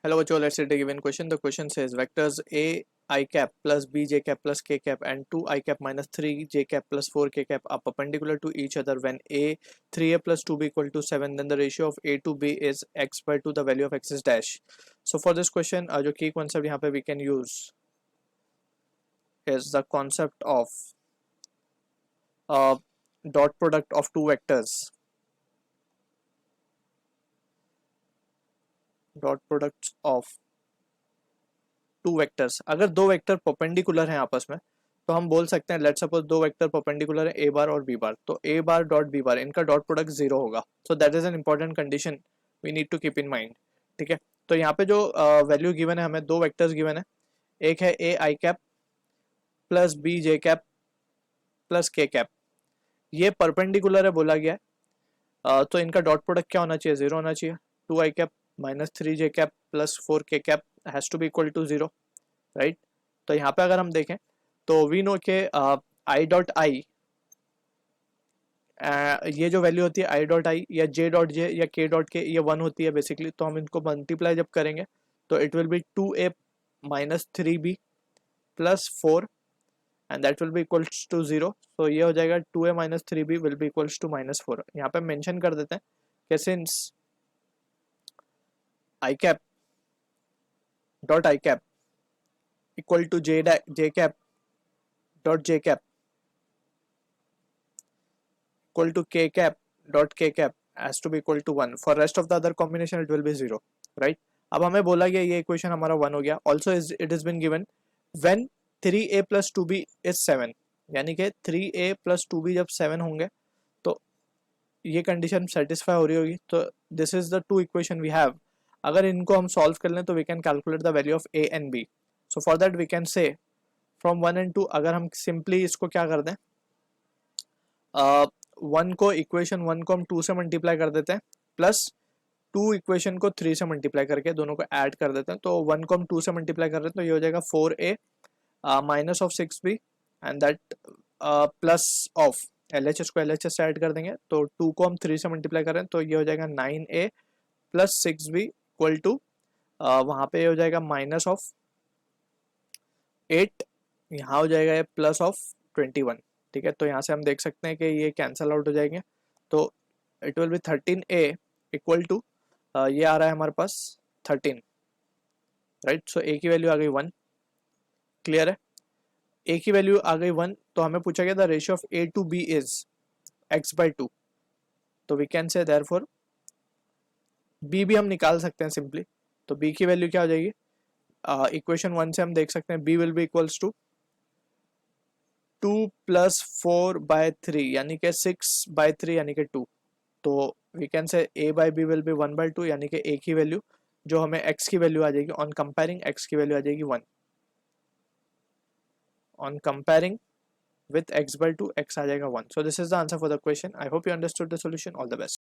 Hello, Joe. Let's take a given question. The question says vectors a I cap plus b j cap plus k cap and 2 I cap minus 3 j cap plus 4 k cap are perpendicular to each other when a 3a plus 2b equal to 7. Then the ratio of a to b is x by 2. The value of x is dash. So for this question, जो key concept यहाँ पे we can use is the concept of dot product of two vectors. Dot product of two vectors. अगर दो vector perpendicular हैं आपस में तो हम बोल सकते हैं लेट्स सपोज दो वेक्टर परपेंडिकुलर है ए बार और बी बार, तो ए बार डॉट बी बार इनका डॉट प्रोडक्ट जीरो होगा. So that is an important condition we need to keep in mind. ठीक है, तो यहाँ पे जो वैल्यू गिवन है, हमें दो वेक्टर्स गिवन है. एक है a i cap plus b j cap plus k cap. ये परपेंडिकुलर है बोला गया है, तो इनका डॉट प्रोडक्ट क्या होना चाहिए? जीरो होना चाहिए. Two i cap minus 3 j cap plus 4 k cap has to be equal to zero, right. तो यहाँ पे अगर हम देखें तो वी नो के आई डॉट आई, ये जो वैल्यू होती है आई डॉट आई या जे डॉट जे या के डॉट के, ये 1 होती है बेसिकली. तो हम इनको मल्टीप्लाई जब करेंगे तो it will be 2a minus 3b plus 4 and that will be equals to zero. तो ये हो जाएगा 2a minus 3b will be equals to minus 4. यहाँ पे मेंशन कर देते हैं कि since i cap dot i cap equal to j cap dot j cap equal to k cap dot k cap has to be equal to 1. For rest of the other combination it will B zero, right. अब हमें बोला गया ये equation हमारा 1 हो गया. Also it is been given when 3a plus 2b is 7, यानी कि 3a प्लस 2b जब 7 होंगे तो ये कंडीशन सेटिस्फाई हो रही होगी. तो this is the two equation we have. अगर इनको हम सॉल्व कर लें तो we can calculate the value of a and b. So for that we can say from 1 and 2, अगर हम सिंपली इसको क्या कर दें, 1 को इक्वेशन 1 को हम 2 से मल्टीप्लाई कर देते हैं प्लस 2 इक्वेशन को 3 से मल्टीप्लाई करके दोनों को ऐड कर देते हैं. तो 1 को हम 2 से मल्टीप्लाई कर रहे हैं तो ये हो जाएगा 4a minus of 6b and that plus of LHS को LHS से ऐड कर देंगे. तो 2 को हम 3 से मल्टीप्लाई कर रहे हैं तो ये हो जाएगा 9a plus 6b equal to वहाँ पे हो जाएगा माइनस ऑफ 8, यहाँ हो जाएगा प्लस ऑफ 21. ठीक है, तो यहाँ से हम देख सकते हैं कि ये कैंसल आउट हो जाएंगे. तो it will be 13a equal to ये आ रहा है हमारे पास 13, राइट. सो a की वैल्यू आ गई 1. क्लियर है, a की वैल्यू आ गई 1. तो हमें पूछा गया था ratio of a to b is x by 2. तो we can say therefore b भी हम निकाल सकते हैं सिंपली. तो b की वैल्यू क्या हो जाएगी? इक्वेशन 1 से हम देख सकते हैं b will be equals to 2 plus 4 by 3 यानी कि 6 बाय 3 यानी कि 2. तो we can say a by b will be 1 by 2 यानी कि a की वैल्यू जो हमें x की वैल्यू आ जाएगी ऑन कंपेयरिंग, x की वैल्यू आ जाएगी 1. On comparing with x by 2 x आ जाएगा 1. So this is the answer for the question. I hope you understood the solution. All the best.